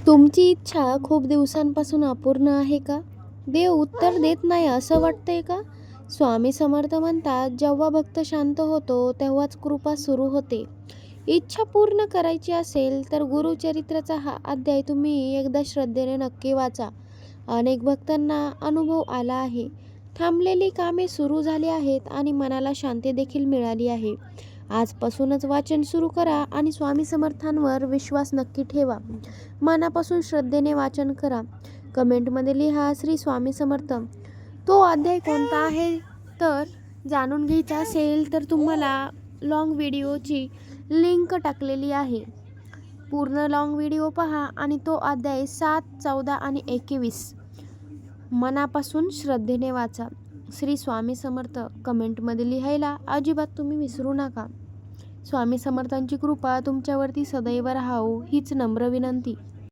तुमची इच्छा खूप दिवसांपासून अपूर्ण आहे का? देव उत्तर देत नाही असं वाटतंय का? स्वामी समर्थ म्हणतात, जेव्हा भक्त शांत होतो तेव्हाच कृपा सुरू होते. इच्छा पूर्ण करायची असेल तर गुरुचरित्राचा हा अध्याय तुम्ही एकदा श्रद्धेने नक्की वाचा. अनेक भक्तांना अनुभव आला आहे. थांबलेली कामे सुरू झाली आहेत आणि मनाला शांती देखील मिळाली आहे. आजपासूनच वाचन सुरू करा आणि स्वामी समर्थांवर विश्वास नक्की ठेवा. मनापासून श्रद्धेने वाचन करा. कमेंटमध्ये लिहा श्री स्वामी समर्थ. तो अध्याय कोणता आहे तर जाणून घ्यायचा असेल तर तुम्हाला लॉंग व्हिडिओची लिंक टाकलेली आहे. पूर्ण लॉंग व्हिडिओ पहा आणि तो अध्याय 7, 14 आणि 21 मनापासून श्रद्धेने वाचा. श्री स्वामी समर्थ कमेंटमध्ये लिहायला अजिबात तुम्ही विसरू नका. स्वामी समर्थांची कृपा तुमच्यावरती सदैव राहावो हीच नम्र विनंती.